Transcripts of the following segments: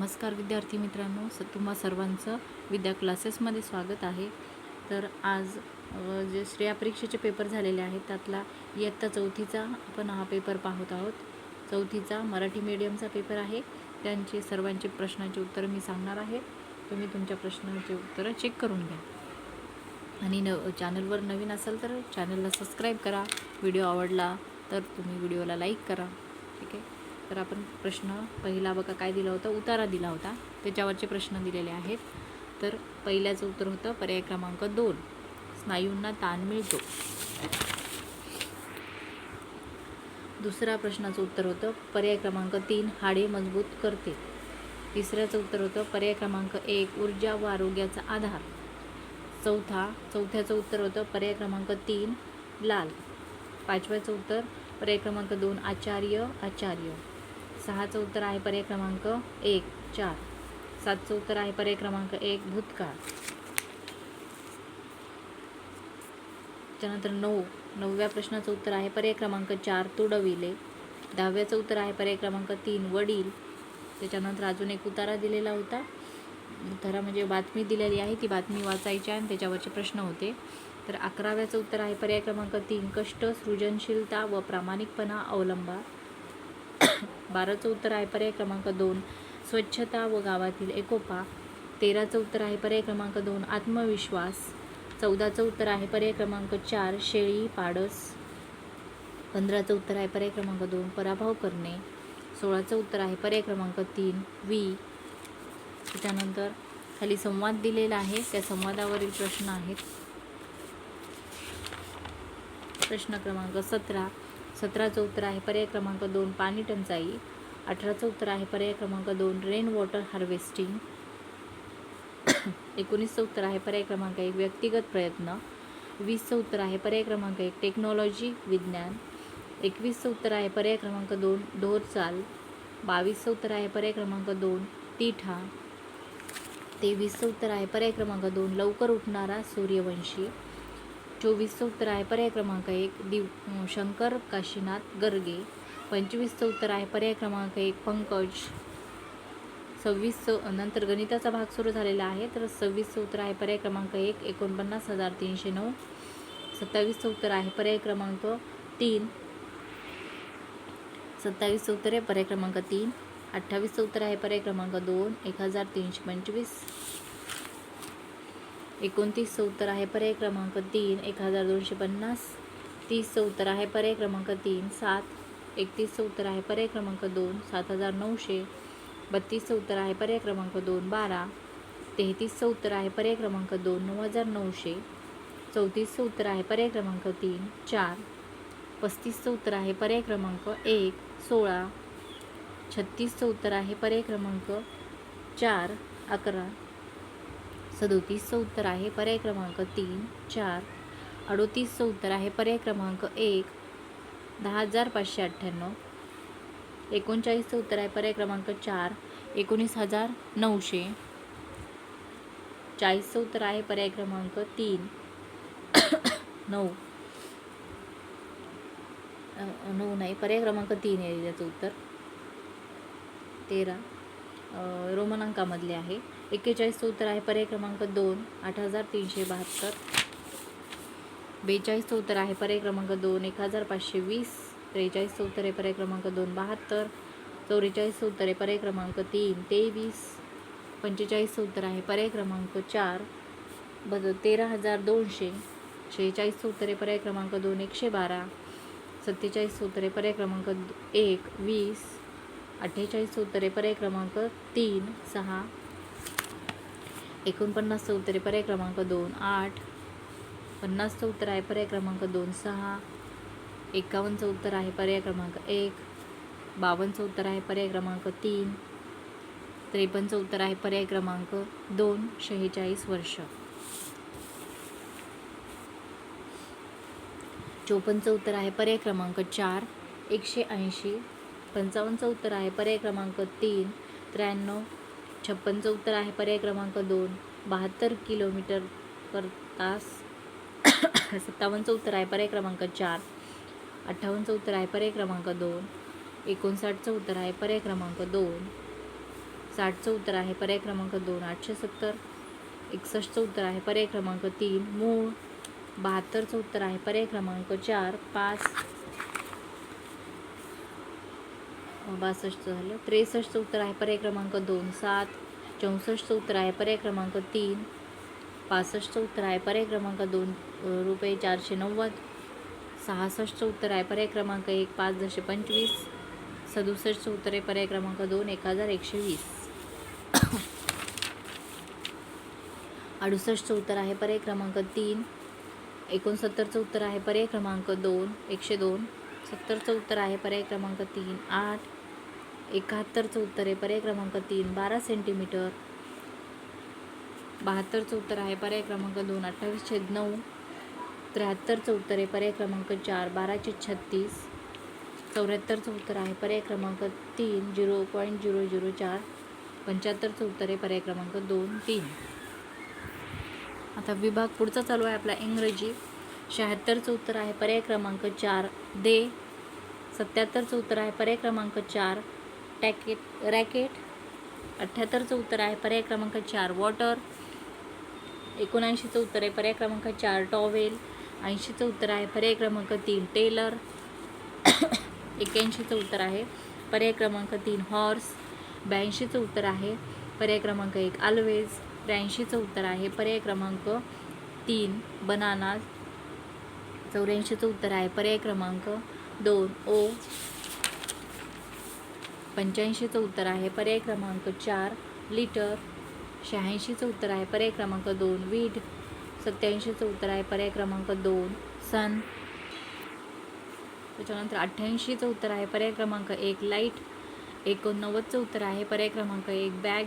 नमस्कार विद्यार्थी मित्रांनो, तुम्हा सर्वांचं विद्या क्लासेसमध्ये स्वागत आहे. तर आज जे श्रेया परीक्षेचे पेपर झालेले आहेत त्यातला इयत्ता चौथीचा आपण हा पेपर पाहत आहोत. चौथीचा मराठी मीडियमचा पेपर आहे. त्यांचे सर्वांचे प्रश्नांचे उत्तरं मी सांगणार आहे. तुम्ही तुमच्या प्रश्नांचे उत्तरं चेक करून घ्या आणि चॅनलवर नवीन असाल तर चॅनलला सबस्क्राईब करा. व्हिडिओ आवडला तर तुम्ही व्हिडिओला लाईक करा. ठीक आहे. तर आपण प्रश्न पहिला बघा काय दिला होता, उतारा दिला होता, त्याच्यावरचे प्रश्न दिलेले आहेत. तर पहिल्याचं उत्तर होतं पर्याय क्रमांक 2, स्नायूंना ताण मिळतो. दुसऱ्या प्रश्नाचं उत्तर होतं पर्याय क्रमांक 3, हाडे मजबूत करते. तिसऱ्याचं उत्तर होतं पर्याय क्रमांक 1, ऊर्जा व आरोग्याचा आधार. चौथ्याचं उत्तर होतं पर्याय क्रमांक 3, लाल. पाचव्याचं उत्तर पर्याय क्रमांक 2, आचार्य. 6चं उत्तर आहे पर्याय क्रमांक 1, 4. 7चं उत्तर आहे पर्याय क्रमांक 1, भूतकाळ. त्यानंतर 9व्या प्रश्नाचं उत्तर आहे पर्याय क्रमांक 4, तुडविले. 10व्याचं उत्तर आहे पर्याय क्रमांक 3, वडील. त्याच्यानंतर अजून एक उतारा दिलेला होता. उतारा म्हणजे बातमी दिलेली आहे, ती बातमी वाचायची आणि त्याच्यावरचे प्रश्न होते. तर 11व्याचं उत्तर आहे पर्याय क्रमांक 3, कष्ट, सृजनशीलता व प्रामाणिकपणा अवलंबा. 12चं उत्तर आहे पर्याय क्रमांक 2, स्वच्छता व गावातील एकोपा. 13चं उत्तर आहे पर्याय क्रमांक 2, आत्मविश्वास. 14चं उत्तर आहे पर्याय क्रमांक 4, शेळी पाडस. 15चं उत्तर आहे पर्याय क्रमांक 2, पराभव करणे. 16चं उत्तर आहे पर्याय क्रमांक 3, वी. त्याच्यानंतर खाली संवाद दिलेला आहे, त्या संवादावरील प्रश्न आहेत. प्रश्न क्रमांक 17चं उत्तर आहे पर्याय क्रमांक 2, पाणी टंचाई. 18चं उत्तर आहे पर्याय क्रमांक 2, रेन वॉटर हार्वेस्टिंग. 19चं उत्तर आहे पर्याय क्रमांक 1, व्यक्तिगत प्रयत्न. 20चं उत्तर आहे पर्याय क्रमांक 1, टेक्नॉलॉजी विज्ञान. 21चं उत्तर आहे पर्याय क्रमांक 2, ढोरचाल. 22चं उत्तर आहे पर्याय क्रमांक 2, टीठा. 23चं उत्तर आहे पर्याय क्रमांक 2, लवकर उठणारा सूर्यवंशी. 24चं उत्तर आहे पर्याय क्रमांक 1, शंकर काशीनाथ गर्गे. 25चं उत्तर आहे पर्याय क्रमांक 1, पंकज. 26चं नंतर गणिताचा भाग सुरू झालेला आहे. तर 26चं उत्तर आहे पर्याय क्रमांक 1, 49,309. 27चं उत्तर आहे पर्याय क्रमांक 3. 27चं उत्तर आहे पर्याय क्रमांक 3. 28चं उत्तर आहे पर्याय क्रमांक 2, 1,325. 29चं उत्तर आहे पर्याय क्रमांक 3, 1,250. 30चं उत्तर आहे पर्याय क्रमांक 3, 7. 31चं उत्तर आहे पर्याय क्रमांक 2, 7,900. 32चं उत्तर आहे पर्याय क्रमांक 2, 12. 33चं उत्तर आहे पर्याय क्रमांक 2, 9,900. 34चं उत्तर आहे पर्याय क्रमांक 3, 4. 35चं उत्तर आहे पर्याय क्रमांक 1, 16. 36चं उत्तर आहे पर्याय क्रमांक 4, 11. 37चं उत्तर आहे पर्याय क्रमांक 3, 4. 38चं उत्तर आहे पर्याय क्रमांक 1, 10,598. 39चं उत्तर आहे पर्याय क्रमांक 4, 19,900. 40चं उत्तर आहे पर्याय क्रमांक 3, 9. 9 नाही, पर्याय क्रमांक 3 आहे याचं उत्तर. 13 रोमन अंकामधले आहे. 41चं उत्तर आहे पर्याय क्रमांक 2, 8,372. 42चं उत्तर आहे पर्याय क्रमांक 2, 1,520. 43चं उत्तर आहे पर्याय क्रमांक 2, 72. 44चं उत्तर आहे पर्याय क्रमांक 3, 23. 45चं उत्तर आहे पर्याय क्रमांक 4, 13,200. 46चं उत्तर आहे पर्याय क्रमांक 2, 112. 47चं उत्तर आहे पर्याय क्रमांक 1, 20. 48चं उत्तर आहे पर्याय क्रमांक 3, 6. 49चं उत्तर आहे पर्याय क्रमांक 2, 8. 50चं उत्तर आहे पर्याय क्रमांक 2, 6. 51चं उत्तर आहे पर्याय क्रमांक 1. 52चं उत्तर आहे पर्याय क्रमांक 3. 53चं उत्तर आहे पर्याय क्रमांक 2, 46 वर्ष. 54चं उत्तर आहे पर्याय क्रमांक 4, 180. 55चं उत्तर आहे पर्याय क्रमांक 3, 93. 56चं उत्तर आहे पर्याय क्रमांक 2, 72 किलोमीटर पर तास. 57चं उत्तर आहे पर्याय क्रमांक 4. 58चं उत्तर आहे पर्याय क्रमांक 2. 59चं उत्तर आहे पर्याय क्रमांक 2. 60चं उत्तर आहे पर्याय क्रमांक 2 870. 61चं उत्तर आहे पर्याय क्रमांक 3 मूळ. 72चं उत्तर आहे पर्याय क्रमांक 4 5. 62चं झालं. 63चं उत्तर आहे पर्याय क्रमांक 2 7. 64चं उत्तर आहे पर्याय क्रमांक 3 65चं उत्तर आहे पर्याय क्रमांक 2 रुपये 490. 66चं उत्तर आहे पर्याय क्रमांक 1 5.25. 67चं उत्तर आहे पर्याय क्रमांक 2 1120. 68चं उत्तर आहे पर्याय क्रमांक 3. 69चं उत्तर आहे पर्याय क्रमांक 2 102. 70चं उत्तर आहे पर्याय क्रमांक 3 8. 71चं उत्तर आहे पर्याय क्रमांक 3 12 सेंटीमीटर. 72चं उत्तर आहे पर्याय क्रमांक 2 28/9. 73चं उत्तर आहे पर्याय क्रमांक 4 12/36. 74चं उत्तर आहे पर्याय क्रमांक 3 0.004. 75चं उत्तर आहे पर्याय क्रमांक 2 3. आता विभाग पुढचा चालू आहे आपला इंग्रजी. 76चं उत्तर आहे पर्याय क्रमांक 4 दे. 77चं उत्तर आहे पर्याय क्रमांक 4 रॅकेट. 78चं उत्तर आहे पर्याय क्रमांक 4 वॉटर. 79चं उत्तर आहे पर्याय क्रमांक 4 टॉवेल. 80चं उत्तर आहे पर्याय क्रमांक 3 टेलर. 81चं उत्तर आहे पर्याय क्रमांक 3 हॉर्स. 82चं उत्तर आहे पर्याय क्रमांक 1 ऑलवेज. 83चं उत्तर आहे पर्याय क्रमांक 3 बनाना. 84चं उत्तर आहे पर्याय क्रमांक 2 ओ. 85चं उत्तर आहे पर्याय क्रमांक 4 लिटर. 86चं उत्तर आहे पर्याय क्रमांक 2 वीड. 87चं उत्तर आहे पर्याय क्रमांक 2 सन. त्याच्यानंतर 88चं उत्तर आहे पर्याय क्रमांक 1 लाईट. 89चं उत्तर आहे पर्याय क्रमांक 1 बॅग.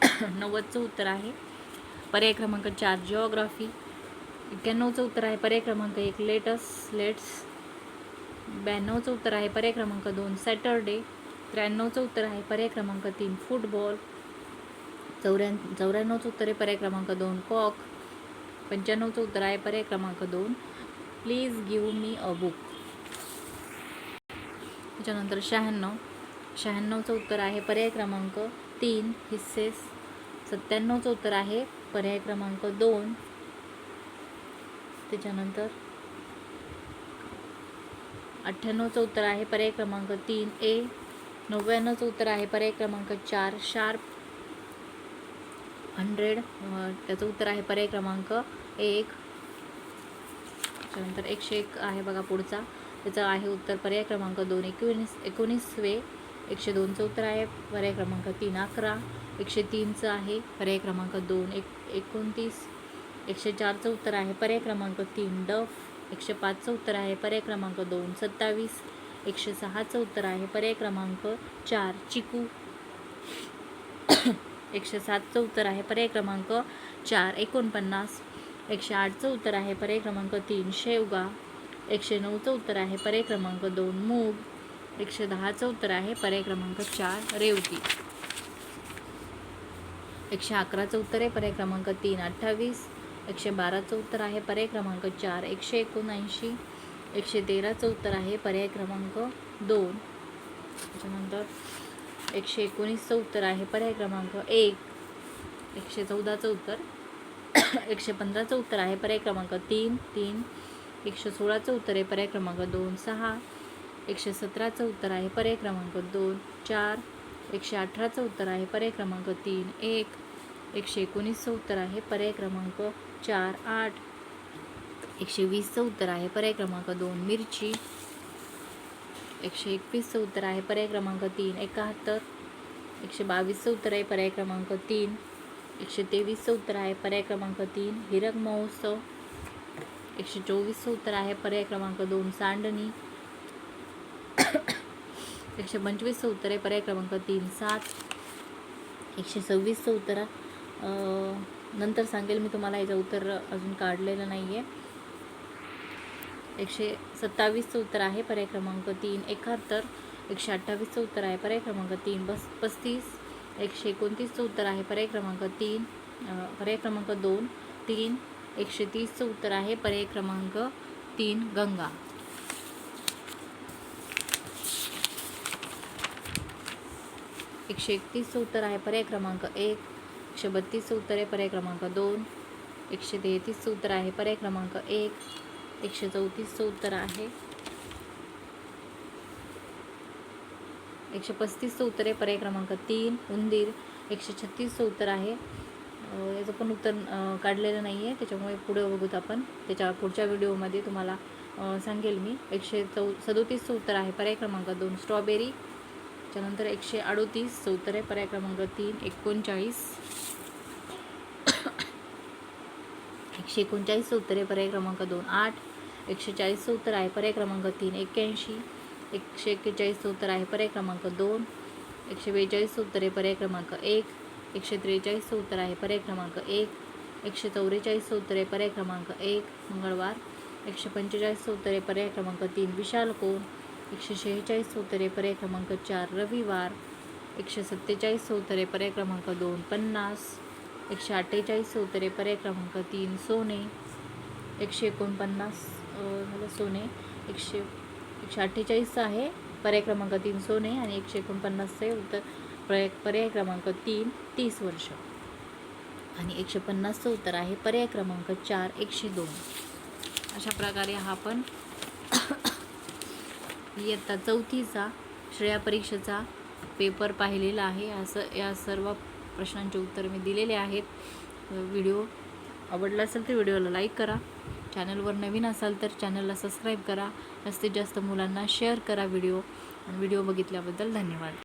90चं उत्तर आहे पर्याय क्रमांक 4 जिओग्राफी. 91चं उत्तर आहे पर्याय क्रमांक 1 लेट्स. 92चं उत्तर आहे पर्याय क्रमांक 2 सॅटरडे. 93चं उत्तर आहे पर्याय क्रमांक 3 फुटबॉल. 94चं उत्तर आहे पर्याय क्रमांक 2 कॉक. 95चं उत्तर आहे पर्याय क्रमांक 2 please give me a book. त्याच्यानंतर 96चं उत्तर आहे पर्याय क्रमांक 3 हिस्सेस. 97चं उत्तर आहे पर्याय क्रमांक 2. त्याच्यानंतर 98चं उत्तर आहे पर्याय क्रमांक 3 ए. 99चं उत्तर आहे पर्याय क्रमांक 4 शार्प. 100 त्याचं उत्तर आहे पर्याय क्रमांक 1. त्याच्यानंतर 101 आहे बघा पुढचा. त्याचं आहे उत्तर पर्याय क्रमांक 2 19वे. 102चं उत्तर आहे पर्याय क्रमांक 3 11. 103चं आहे पर्याय क्रमांक 2 29. 104चं उत्तर आहे पर्याय क्रमांक 3 डफ. 105चं उत्तर आहे पर्याय क्रमांक 2 27. 106चं उत्तर आहे पर्याय क्रमांक 4 चिकू. 107चं उत्तर आहे पर्याय क्रमांक 4 49. 108चं उत्तर आहे पर्याय क्रमांक 3 शेवगा. 109चं उत्तर आहे पर्याय क्रमांक 2 मूग. 110चं उत्तर आहे पर्याय क्रमांक 4 रेवती. 111चं उत्तर आहे पर्याय क्रमांक 3 28. 112चं उत्तर आहे पर्याय क्रमांक 4 179. 113चं उत्तर आहे पर्याय क्रमांक 2. त्याच्यानंतर 119चं उत्तर आहे पर्याय क्रमांक 1. 114चं उत्तर 115चं उत्तर आहे पर्याय क्रमांक 3 3. 116चं उत्तर आहे पर्याय क्रमांक 2 6. 117चं उत्तर आहे पर्याय क्रमांक 2 4. 118चं उत्तर आहे पर्याय क्रमांक 3 1. 119चं उत्तर आहे पर्याय क्रमांक 4 8. 120चं उत्तर आहे पर्याय क्रमांक 2 मिरची. 121चं उत्तर आहे पर्याय क्रमांक 3 71. 122चं उत्तर आहे पर्याय क्रमांक 3. 123चं उत्तर आहे पर्याय क्रमांक 3 हिरक महोत्सव. 124चं उत्तर आहे पर्याय क्रमांक 2 सांडणी. 125चं उत्तर आहे पर्याय क्रमांक 3 7. 126चं उत्तर नंतर सांगेल मी तुम्हाला, याचं उत्तर अजून काढलेलं नाही आहे. 127चं उत्तर आहे पर्याय क्रमांक 3 71. 128चं उत्तर आहे पर्याय क्रमांक 3 35. 129चं उत्तर आहे पर्याय क्रमांक 3 पर्याय क्रमांक 2 3. 130चं उत्तर आहे पर्याय क्रमांक 3 गंगा. 131चं उत्तर आहे पर्याय क्रमांक 1. 132चं उत्तर आहे पर्याय क्रमांक 2. 133चं उत्तर आहे पर्याय क्रमांक 1. 134चं उत्तर आहे 135चं उत्तर आहे पर्याय क्रमांक 3 उंदीर. 136चं उत्तर आहे याचं पण उत्तर काढलेलं नाही आहे, त्याच्यामुळे पुढे बघूत आपण. त्याच्या पुढच्या व्हिडिओमध्ये तुम्हाला सांगेल मी. 137चं उत्तर आहे पर्याय क्रमांक 2 स्ट्रॉबेरी. त्यानंतर 138चं उत्तर आहे पर्याय क्रमांक 3 39. 139चं उत्तर आहे पर्याय क्रमांक 2 8. 140चं उत्तर आहे पर्याय क्रमांक 3 81. 141चं उत्तर आहे पर्याय क्रमांक 2. 142चं उत्तर आहे पर्याय क्रमांक 1. 143चं उत्तर आहे पर्याय क्रमांक 1. 144चं उत्तर आहे पर्याय क्रमांक 1 मंगळवार. 145चं उत्तर आहे पर्याय क्रमांक 3 विशाल कोण. 146चं उत्तर आहे पर्याय क्रमांक 4 रविवार. 147चं उत्तर आहे पर्याय क्रमांक 2 50. 148चं उत्तर आहे पर्याय क्रमांक 3 सोने. 149 झालं सोने. 148चं आहे पर्याय क्रमांक 3 सोने आणि 149चं उत्तर पर्याय क्रमांक 3 30 वर्ष आणि 150चं उत्तर आहे पर्याय क्रमांक 4 102. अशा प्रकारे हा पण इयत्ता 4थीचा श्रेया परीक्षेचा पेपर पाहिलेला आहे. असं या सर्व प्रश्नांचे उत्तर मी दिलेले आहेत. व्हिडिओ आवडला असेल तर व्हिडिओला लाईक करा. चॅनलवर नवीन असाल तर चॅनलला सबस्क्राईब करा. जास्तीत जास्त मुलांना शेअर करा व्हिडिओ. आणि व्हिडिओ बघितल्याबद्दल धन्यवाद.